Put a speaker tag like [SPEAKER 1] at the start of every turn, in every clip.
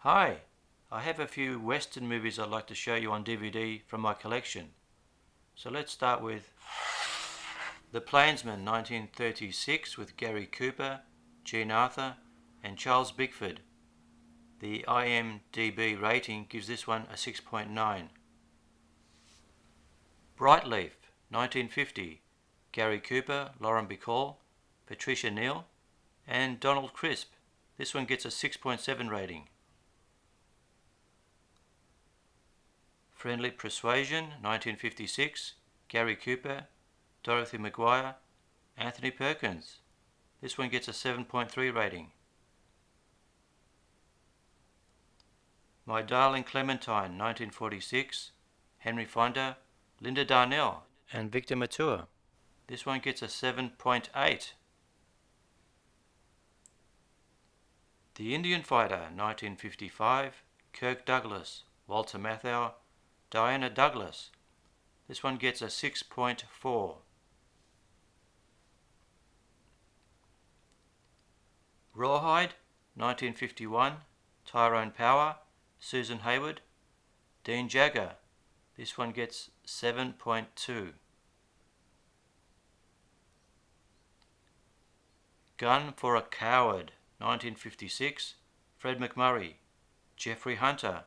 [SPEAKER 1] Hi, I have a few Western movies I'd like to show you on DVD from my collection. So let's start with The Plainsman 1936 with Gary Cooper, Jean Arthur and Charles Bickford. The IMDb rating gives this one a 6.9. Brightleaf 1950, Gary Cooper, Lauren Bacall, Patricia Neal and Donald Crisp. This one gets a 6.7 rating. Friendly Persuasion 1956, Gary Cooper, Dorothy McGuire, Anthony Perkins. This one gets a 7.3 rating. My Darling Clementine 1946, Henry Fonda, Linda Darnell and Victor Mature. This one gets a 7.8. The Indian Fighter 1955, Kirk Douglas, Walter Matthau, Diana Douglas. This one gets a 6.4. Rawhide 1951, Tyrone Power, Susan Hayward, Dean Jagger. This one gets 7.2. Gun for a Coward 1956, Fred McMurray, Jeffrey Hunter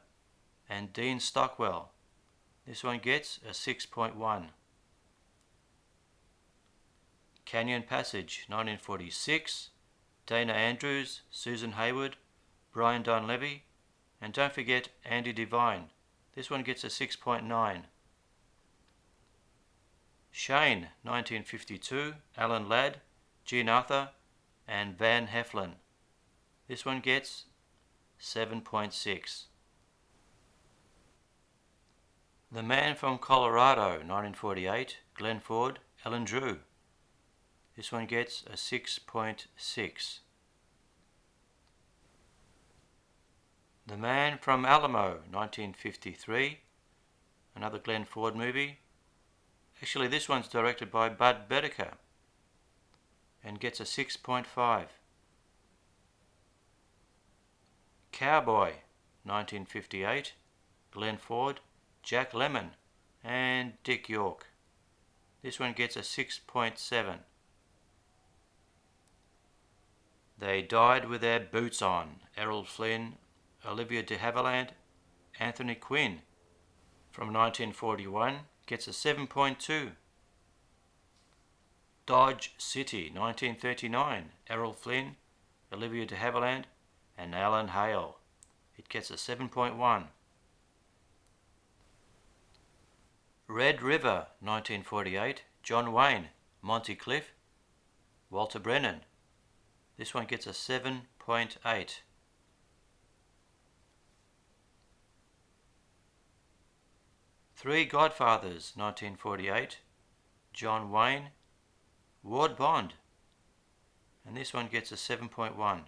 [SPEAKER 1] and Dean Stockwell. This one gets a 6.1. Canyon Passage 1946, Dana Andrews, Susan Hayward, Brian Donlevy and don't forget Andy Devine. This one gets a 6.9. Shane 1952, Alan Ladd, Jean Arthur and Van Heflin. This one gets 7.6. The Man from Colorado 1948, Glenn Ford, Ellen Drew. This one gets a 6.6. The Man from Alamo 1953, another Glenn Ford movie. Actually this one's directed by Bud Boetticher and gets a 6.5. Cowboy 1958, Glenn Ford, Jack Lemmon and Dick York. This one gets a 6.7. They Died with Their Boots On, Errol Flynn, Olivia de Havilland, Anthony Quinn from 1941 gets a 7.2. Dodge City 1939, Errol Flynn, Olivia de Havilland and Alan Hale. It gets a 7.1. Red River 1948, John Wayne, Monty Cliff, Walter Brennan. This one gets a 7.8. Three Godfathers 1948, John Wayne, Ward Bond, and this one gets a 7.1.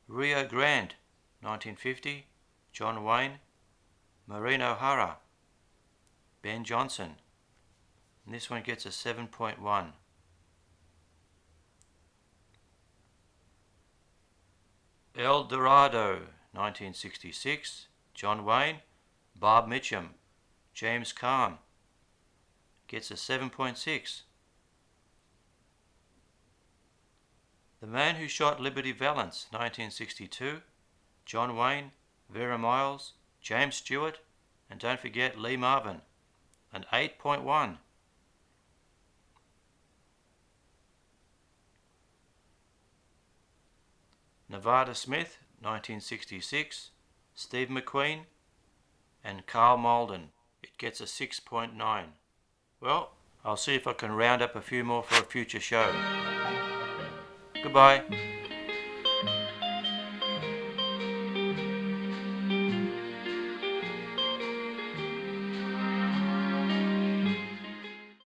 [SPEAKER 1] Rio Grande 1950, John Wayne, Maureen O'Hara, Ben Johnson, and this one gets a 7.1. El Dorado 1966, John Wayne, Bob Mitchum, James Caan, gets a 7.6. The Man Who Shot Liberty Valance 1962, John Wayne, Vera Miles, James Stewart and don't forget Lee Marvin, an 8.1. Nevada Smith 1966, Steve McQueen and Carl Malden. It gets a 6.9. Well, I'll see if I can round up a few more for a future show. Goodbye.